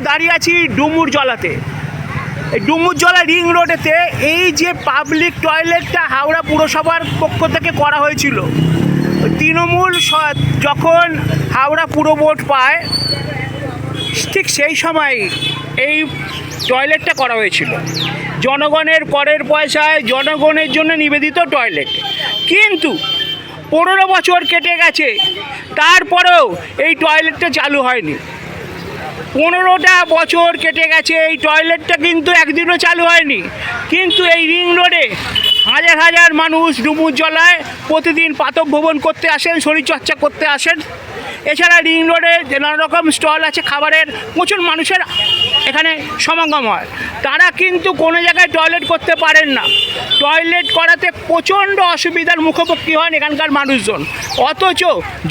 দাঁড়িয়ে আছি ডুমুরজলাতে। এই ডুমুরজলা রিং রোডেতে এই যে পাবলিক টয়লেটটা হাওড়া পুরসভার পক্ষ থেকে করা হয়েছিল, তৃণমূল যখন হাওড়া পুর বোর্ড পায় ঠিক সেই সময় এই টয়লেটটা করা হয়েছিল। জনগণের করের পয়সায় জনগণের জন্য নিবেদিত টয়লেট। কিন্তু 15 বছর কেটে গেছে, তারপরেও এই টয়লেটটা চালু হয়নি। 15টা বছর কেটে গেছে, এই টয়লেটটা কিন্তু একদিনও চালু হয়নি। কিন্তু এই রিং রোডে হাজার হাজার মানুষ ডুমুরজলায় প্রতিদিন প্রাতঃভ্রমণ করতে আসেন, শরীরচর্চা করতে আসেন। এছাড়া রিং রোডে নানা রকম স্টল আছে খাবারের, প্রচুর মানুষের এখানে সমাগম হয়। তারা কিন্তু কোনো জায়গায় টয়লেট করতে পারেন না। টয়লেট করাতে প্রচণ্ড অসুবিধার মুখোমুখি হন এখানকার মানুষজন। অথচ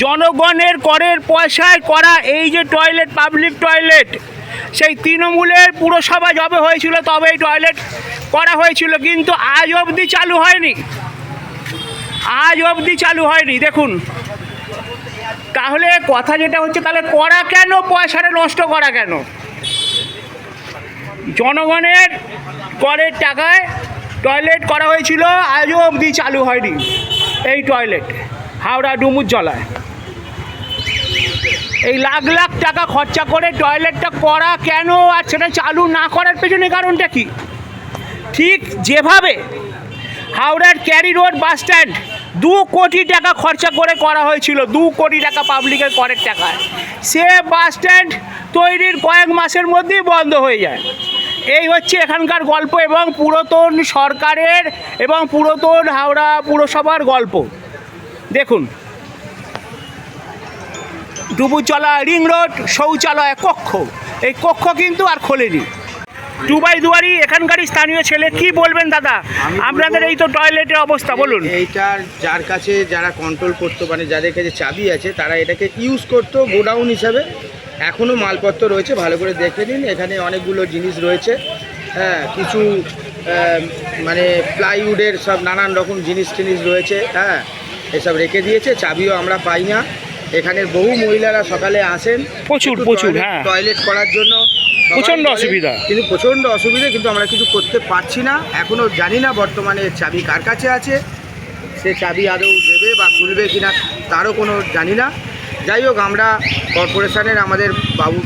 জনগণের করের পয়সায় করা এই যে টয়লেট, পাবলিক টয়লেট, সেই তৃণমূলের পুরসভা যবে হয়েছিল তবে এই টয়লেট করা হয়েছিল, কিন্তু আজ অবধি চালু হয়নি। আজ অবধি চালু হয়নি। দেখুন, তাহলে কথা যেটা হচ্ছে, তাহলে করা কেন? পয়সাটা নষ্ট করা কেন? জনগণের করের টাকায় টয়লেট করা হয়েছিল, আজও অবধি চালু হয়নি এই টয়লেট হাওড়া ডুমুরজলায়। এই লাখ লাখ টাকা খরচা করে টয়লেটটা করা কেন, আর সেটা চালু না করার পেছনে কারণটা কি? ঠিক যেভাবে হাওড়ার ক্যারি রোড বাস স্ট্যান্ড 2 কোটি টাকা খরচা করে করা হয়েছিল, 2 কোটি টাকা পাবলিকের করের টাকায়, সে বাস স্ট্যান্ড তৈরির কয়েক মাসের মধ্যেই বন্ধ হয়ে যায়। এই হচ্ছে এখানকার গল্প এবং পুরাতন সরকারের এবং পুরাতন হাওড়া পুরসভার গল্প। দেখুন, ডুমুরজলা রিং রোড শৌচালয় কক্ষ, এই কক্ষ কিন্তু আর খোলেনি। দুবাই এখানকারই স্থানীয় ছেলে, কি বলবেন দাদা আপনাদের এই তো টয়লেটের অবস্থা? বলুন। এইটার যার কাছে যারা কন্ট্রোল করতো, মানে যাদের কাছে চাবি আছে, তারা এটাকে ইউজ করতো গোডাউন হিসাবে। এখনও মালপত্র রয়েছে, ভালো করে দেখে নিন। এখানে অনেকগুলো জিনিস রয়েছে, হ্যাঁ, কিছু মানে প্লাইউডের সব নানান রকম জিনিস রয়েছে, হ্যাঁ, এসব রেখে দিয়েছে। চাবিও আমরা পাই না। এখানে বহু মহিলারা সকালে আসেন প্রচুর হ্যাঁ, টয়লেট করার জন্য, প্রচণ্ড অসুবিধা, কিন্তু প্রচণ্ড অসুবিধা, কিন্তু আমরা কিছু করতে পারছি না। এখনও জানি না বর্তমানে চাবি কার কাছে আছে, সে চাবি আদৌ দেবে বা খুলবে কিনা তারও কোনো জানি না। যাই হোক, আমরা কর্পোরেশনের আমাদের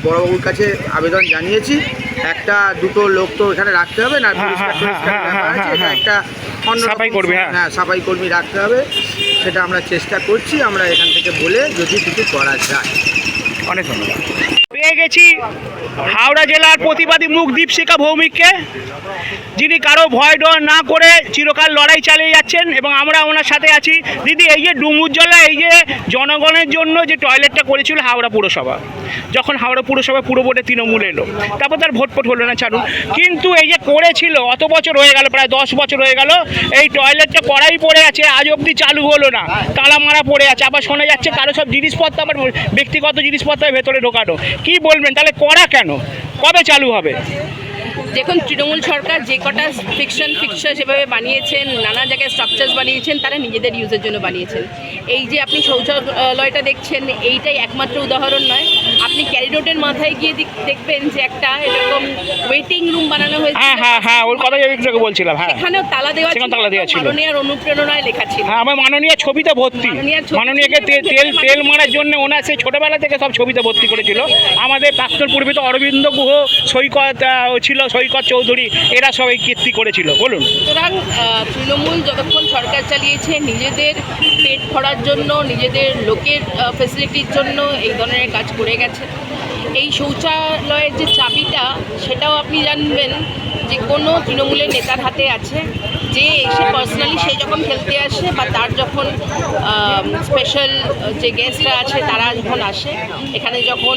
বড়বাবুর কাছে আবেদন জানিয়েছি। 1-2 লোক তো এখানে রাখতে হবে না, একটা সাফাই কর্মী, হ্যাঁ, সাফাই কর্মী রাখতে হবে। সেটা আমরা চেষ্টা করছি, আমরা এখান থেকে বলে যদি কিছু করা যায়। অনেক ধন্যবাদ। পেয়ে গেছি হাওড়া জেলার প্রতিবাদী মুখ দীপশিখা ভৌমিককে, যিনি কারো ভয় ডর না করে চিরকাল লড়াই চালিয়ে যাচ্ছেন এবং আমরা ওনার সাথে আছি। দিদি, এই যে ডুমুরজলা, এই যে জনগণের জন্য যে টয়লেটটা করেছিল হাওড়া পুরসভা, যখন হাওড়া পুরসভা পুর বোর্ডে তৃণমূল এলো, তারপর তার ভোটপট হলো না, ছাড়ুন, কিন্তু এই যে করেছিল অত বছর হয়ে গেল, প্রায় 10 বছর হয়ে গেল, এই টয়লেটটা করাই পড়ে আছে, আজ অবধি চালু হলো না, তালা মারা পড়ে আছে। আবার শোনা যাচ্ছে কারো সব জিনিসপত্র, আবার ব্যক্তিগত জিনিসপত্রের ভেতরে ঢোকানো। কি বলবেন, তাহলে করা কেন? কবে চালু হবে? দেখুন, তৃণমূল সরকার যে কটা ফিক্সার সেভাবে বানিয়েছেন, নানা জায়গায় স্ট্রাকচার্স বানিয়েছেন, তারা নিজেদের ইউজের জন্য বানিয়েছেন। এই যে আপনি শৌচালয়টা দেখছেন, এইটাই একমাত্র উদাহরণ নয়। আপনি ক্যারি রোডের মাথায় গিয়ে দেখবেন যে একটা এরকম ওয়েটিং রুম বানানো হয়েছে। হ্যাঁ, ওর কথাই আমি বলছিলাম। হ্যাঁ, এখানেও তালা দেওয়া ছিল, মাননীয়ার অনুপ্রেরণায় লেখা ছিল। হ্যাঁ, আমার মাননীয় ছবিতে ভর্তি, মাননীয়কে তেল মারার জন্য ওনার সেই ছোটোবেলা থেকে সব ছবিতে ভর্তি করেছিল। আমাদের প্রাক্তন পূর্বিত অরবিন্দ গুহ, সৈকত ছিল, সৈকত চৌধুরী, এরা সবাই কীর্তি করেছিল। বলুন। সুতরাং তৃণমূল যতক্ষণ সরকার চালিয়েছে, নিজেদের পেট ভরার জন্য, নিজেদের লোকের ফেসিলিটির জন্য এই ধরনের কাজ করে গেছে। এই শৌচালয়ের যে চাবিটা, সেটাও আপনি জানবেন যে কোনো তৃণমূলের নেতার হাতে আছে, যে এসে পার্সোনালি সে যখন খেলতে আসে বা তার যখন স্পেশাল যে গেস্টরা আছে তারা যখন আসে, এখানে যখন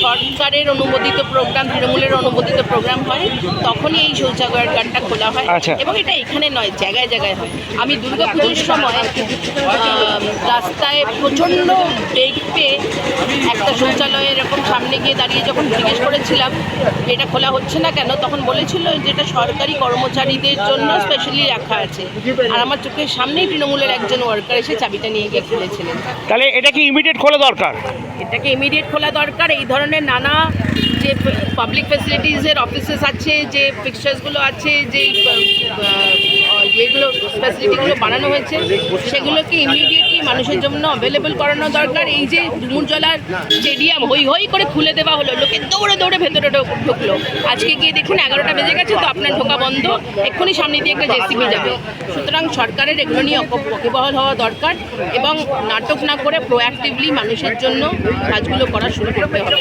সরকারের অনুমোদিত প্রোগ্রাম, তৃণমূলের অনুমোদিত প্রোগ্রাম হয়, তখনই এই শৌচাগারের গানটা খোলা হয়। এবং এটা এখানে নয়, জায়গায় জায়গায় হয়। আমি দুর্গাপুজোর সময় রাস্তায় প্রচণ্ড বেগ পেয়ে একটা শৌচালয়ে এরকম সামনে গিয়ে দাঁড়িয়ে যখন জিজ্ঞেস করেছিলাম এটা খোলা হচ্ছে না কেন, তখন বলেছিল যেটা সরকারি কর্মচারীদের জন্য স্পেশালি রাখা আছে। আর আমার চোখের সামনেই তৃণমূলের একজন ওয়ার্কার এসে চাবিটা নিয়ে গিয়ে খুলেছিলেন। তাহলে এটা কি ইমিডিয়েট খোলা দরকার? এটাকে ইমিডিয়েট খোলা দরকার। এই ধরনের নানা যে পাবলিক ফ্যাসিলিটিসের অফিসেস আছে, যে ফিক্সচার্সগুলো আছে, যে যেগুলো ফ্যাসিলিটিগুলো বানানো হয়েছে সেগুলোকে ইমিডিয়েটলি মানুষের জন্য অ্যাভেলেবল করানো দরকার। এই যে ডুমুরজলার স্টেডিয়াম হই হই করে খুলে দেওয়া হলো, লোকে দৌড়ে দৌড়ে ভেতরে ঢুকলো, আজকে গিয়ে দেখুন 11টা বেজে গেছে তো আপনার ঢোকা বন্ধ, এক্ষুনি সামনে দিয়ে একটা জেসিবি যাবে। সুতরাং সরকারের এগুলো নিয়ে ওয়াকিবহাল হওয়া দরকার এবং নাটক না করে প্রোঅ্যাক্টিভলি মানুষের জন্য কাজগুলো করা শুরু করতে হবে।